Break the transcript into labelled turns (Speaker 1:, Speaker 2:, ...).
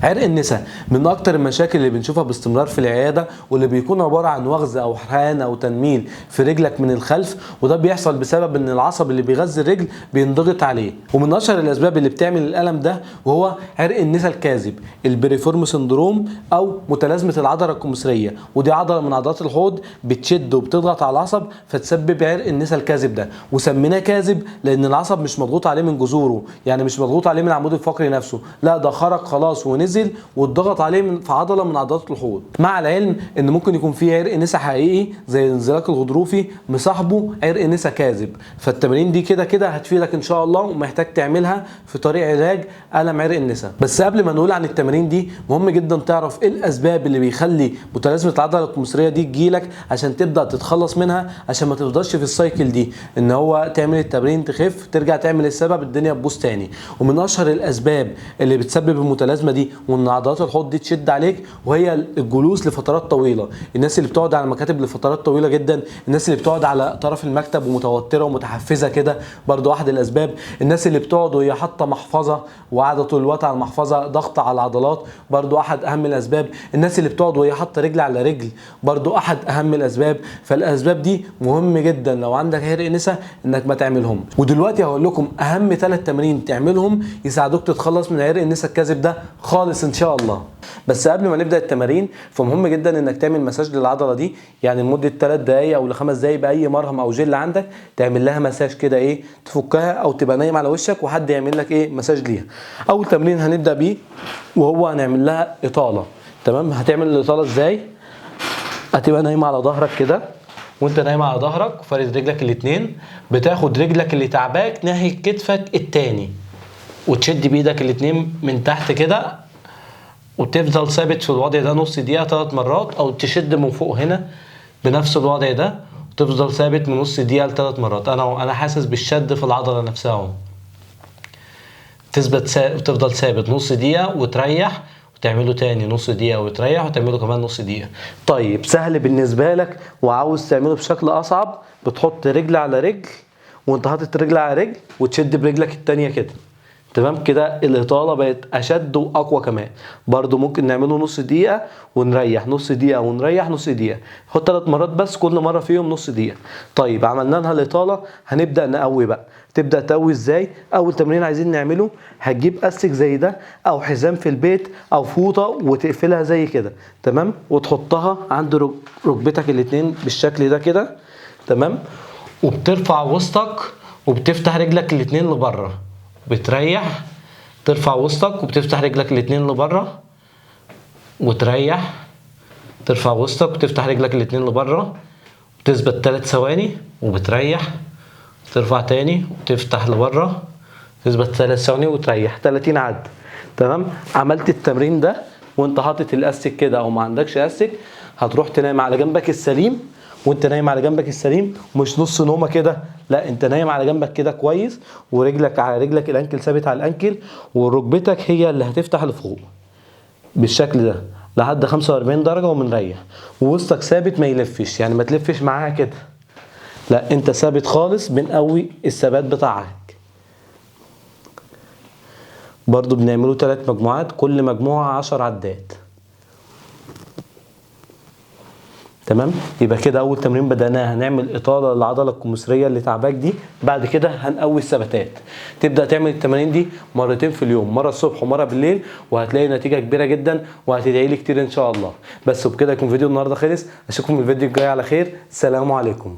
Speaker 1: عرق النسا من اكتر المشاكل اللي بنشوفها باستمرار في العياده، واللي بيكون عباره عن وغز او حرقان او تنميل في رجلك من الخلف، وده بيحصل بسبب ان العصب اللي بيغذي الرجل بينضغط عليه. ومن اشهر الاسباب اللي بتعمل الالم ده وهو عرق النسا الكاذب، البريفورم سندروم او متلازمه العضله الكمثريه، ودي عضله من عضلات الحوض بتشد وبتضغط على العصب فتسبب عرق النسا الكاذب ده. وسميناه كاذب لان العصب مش مضغوط عليه من جذوره، يعني مش مضغوط عليه من العمود الفقري نفسه، لا ده خرج خلاص ونزل واتضغط عليه في عضله من عضلات الحوض. مع العلم ان ممكن يكون في عرق نسا حقيقي زي الانزلاق الغضروفي مصاحبه عرق نسا كاذب. فالتمارين دي كده كده هتفيدك ان شاء الله، ومحتاج تعملها في طريق علاج الم عرق النسا. بس قبل ما نقول عن التمارين دي، مهم جدا تعرف ايه الاسباب اللي بيخلي متلازمه العضله الكمثريه دي تجيلك عشان تبدا تتخلص منها، عشان ما تفضلش في السايكل دي ان هو تعمل التمرين تخف ترجع تعمل السبب الدنيا تبوظ تاني. ومن اشهر الاسباب اللي بتسبب المتلازمه دي وان عضلات الحوض دي تشد عليك وهي الجلوس لفترات طويله. الناس اللي بتقعد على المكاتب لفترات طويله جدا، الناس اللي بتقعد على طرف المكتب ومتوتره ومتحفزه كده برضو احد الاسباب، الناس اللي بتقعد وهي حاطه محفظه وقاعده طول الوقت على المحفظه ضغط على العضلات برضو احد اهم الاسباب، الناس اللي بتقعد وهي حاطه رجل على رجل برضو احد اهم الاسباب. فالاسباب دي مهم جدا لو عندك عرق نسا انك ما تعملهم. ودلوقتي هقول لكم اهم 3 تمارين تعملهم يساعدوك تتخلص من عرق النسا الكاذب ده خالص ان شاء الله. بس قبل ما نبدا التمارين فمهم جدا انك تعمل مساج للعضله دي، يعني لمده 3 دقائق او ل5 دقائق باي مرهم او جل عندك تعمل لها مساج كده، ايه تفكها او تبقى نايم على وشك وحد يعمل لك ايه مساج ليها. اول تمرين هنبدا بيه وهو هنعمل لها اطاله. تمام، هتعمل الاطاله ازاي؟ هتبقى نايم على ظهرك كده، وانت نايم على ظهرك وفارد رجلك الاتنين، بتاخد رجلك اللي تعباك ناحيه كتفك التاني وتشد بايدك الاتنين من تحت كده، وتفضل ثابت في الوضع ده نص دقيقه 3 مرات، او تشد من فوق هنا بنفس الوضع ده وتفضل ثابت من نص دقيقه ل3 مرات. انا حاسس بالشد في العضله نفسها اهو. تفضل ثابت نص دقيقه وتريح، وتعمله تاني نص دقيقة وتريح، وتعمله كمان نص دقيقة. طيب سهل بالنسبة لك وعاوز تعمله بشكل أصعب، بتحط رجل على رجل وانت حاطط رجل على رجل وتشد برجلك التانية كده. تمام كده الإطالة بقت أشد وأقوى كمان. برضو ممكن نعمله نص دقيقة ونريح، نص دقيقة ونريح نص دقيقة، حط 3 مرات بس كل مرة فيهم نص دقيقة. طيب عملنا لها الإطالة، هنبدأ نقوي بقى. تبدأ تقوي ازاي؟ أول تمرين عايزين نعمله، هتجيب أستك زي ده أو حزام في البيت أو فوطة وتقفلها زي كده. تمام، وتحطها عند ركبتك الاتنين بالشكل ده كده. تمام، وبترفع وسطك وبتفتح رجلك الاتنين لبره، بتريح، ترفع وسطك وبتفتح رجلك الاتنين لبره وتريح، ترفع وسطك وتفتح رجلك الاتنين لبره، وتثبت 3 ثواني وبتريح، ترفع تاني وتفتح لبره، تثبت 3 ثواني وتريح 30 عد. تمام، عملت التمرين ده وانت حاطط الاستك كده او ما عندكش استك، هتروح تنام على جنبك السليم. وانت نايم على جنبك السليم مش نص نومه كده، لا انت نايم على جنبك كده كويس، ورجلك على رجلك، الانكل ثابت على الانكل، وركبتك هي اللي هتفتح لفوق بالشكل ده لحد 45 درجه ومنريح، ووسطك ثابت ما يلفش، يعني ما تلفش معاها كده، لا انت ثابت خالص. بنقوي الثبات بتاعك. برضو بنعمله 3 مجموعات، كل مجموعه 10 عدات. تمام، يبقى كده اول تمرين بدأناه هنعمل اطاله للعضله الكمثريه اللي تعباك دي، بعد كده هنقوي الثباتات. تبدا تعمل التمارين دي مرتين في اليوم، مره الصبح ومره بالليل، وهتلاقي نتيجه كبيره جدا وهتدعي لي كتير ان شاء الله. بس وبكده يكون فيديو النهارده خلص، اشوفكم في الفيديو الجاي على خير. السلام عليكم.